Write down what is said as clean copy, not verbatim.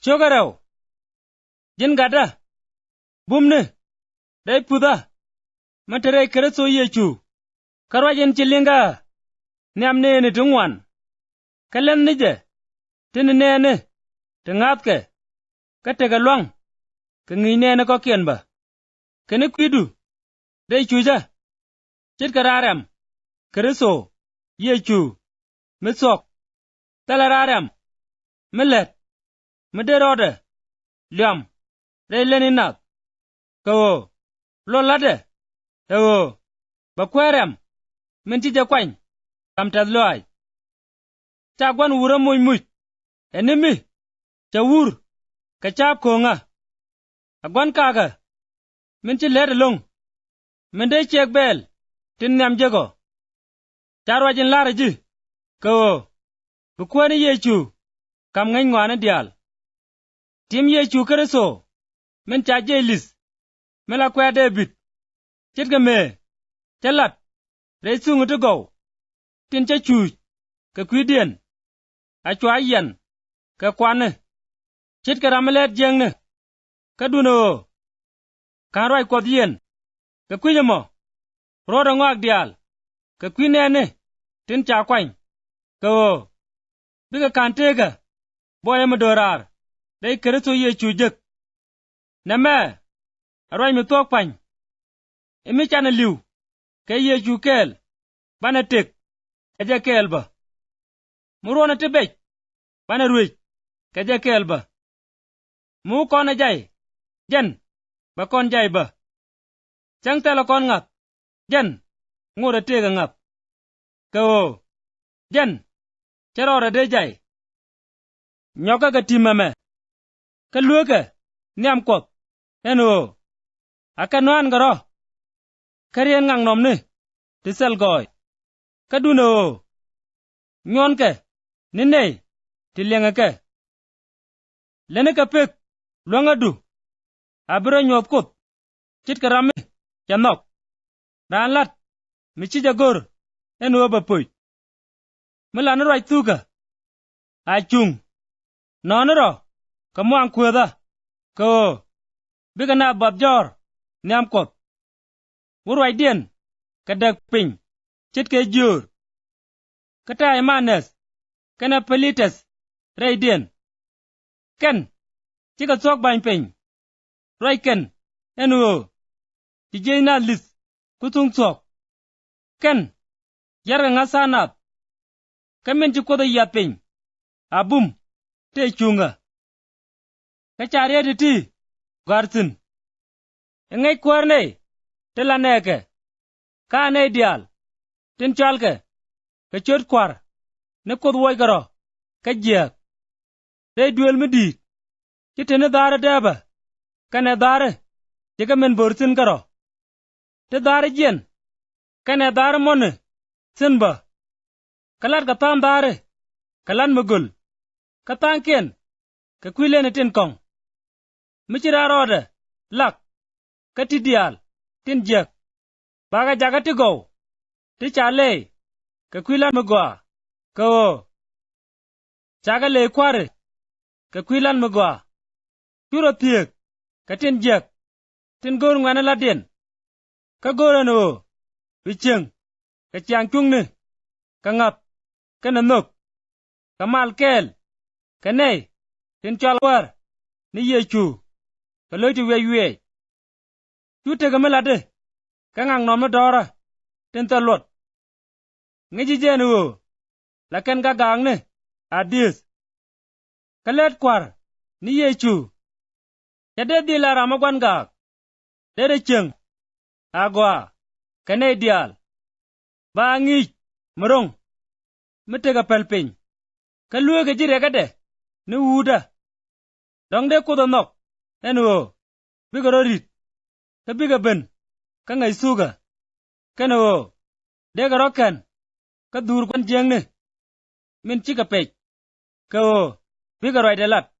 Chogaraw. Jin gada. Bumne. Dai puda. Matare kereso yechu. Karwajen chilinga. Nyamne ne tungwan. Kalen nije. Tin ne. Tingatke. Katega luang. Kengine ne kokien ba. Kene kwidu. Dai chuja. Chit kararam. Kereso. Yechu. Misok. Talararam. Millet. Mederode. Liam. Dai leninat. Kawo. Lolade. Ewo. Bakwerem. Mentija kwany. Kamtad loay. Chagwan wura muy. Enemi. Chawur. Kachap konga. Agwan kaga. Minchi lede long. Mende chek bel. Tin nyam jego. Charwajin lara ji. Kawo. Bukwani yechu. Kam ngay ngwane dial. Tim yechu kereso. Min cha jelis. Mela kwa debit. Chitka me. Chalat. Reisu ngutu go. Tin cha chuj. Ka kwidien. Achwa yen. Ka kwane. Chitka ramalet jengne. Ka duno. Kanroi kod yen. Ka kwijamo. Roda ngwag dial. Ka kwinene. Tin cha kwany. Kawo. Bika kantega. Boya madorar. Dai kereso yechu jek. Name. Arwai mitok pany. Imi chana liw. Ka yechu kel. Bana tek. Kaja kel ba. Murona tibek. Bana ruij. Kaja kel ba. Mu kona jay. Jen. Ba kon jay ba. Chang tala kon ngap. Jen. Ngura tega ngap. Kawo. Jen. Charora de jay. Nyoka ka timame. Ka luka. Niam kop. Eno. Aka nuan garo. Karien ngang nomni. Tisel goy. Kaduno. Nyon ke. Nine. Tilianga ke. Lene ka pek. Luanga du. Abiro nyot kot. Chit ka rami. Chanok. Ran lat. Michi jagor. Eno ba puy. Mula nurwai tuka. Achung. Nonero. Kamuang kweda. Ko. Biga na babjor. Niam kot. Urwai dien. Kadak ping. Chit ke jur. Kata emanes. Kana pelites. Ray dien. Ken. Chika sok bain ping. Ray ken. Eno. Tijay na lis. Kutung sok. Ken. Yarga ngasanap. Kamen chikoda yaping. Abum. Te chunga. Kachariya diti. Garsin. Ngay kwarne. Telaneke. Ka ne dial. Tin chalke. Kachot kwar. Ne kod woy garo. Kajiak. Te duel midi. Chitene dara deba. Kane dara. Chika men borsin garo. Te dara jen. Kane dara mone. Sinba. Kalat katan dara. Kalan magul. Katan ken. Kakwilene tin kong. Michira rode. Lak. Kati dial. Tin jak. Baga jagati go. Ti chale. Kakwilan magwa. Kawo. Chaga le kware. Kakwilan magwa. Kuro tiek. Katin jak. Tin gor ngwana ladien. Kagora no. Wicheng. Kachiang chung ni. Kangap. Kananok. Kamal kel. Kanay. Tin chalwar. Ni yechu. Kaloyti wey. Chute kamelade. Kangang nomna dora. Tin talot. Ngeji jenu. Laken gagang ne. Adis. Kalet kwar. Ni yechu. Yade dila ramagwan gag. Dede cheng. Agwa. Kanay dial. Ba ngich. Merong. Mitega pelping. Kalue ke jire kade. Ni wuda. Dong de kuda nok. Eno. Biga rorit. Ka biga ben. Ka ngay suga. Keno. Dega roken. Ka dur kwan jeng ne. Min chika pech. Ko. Biga roi de lat.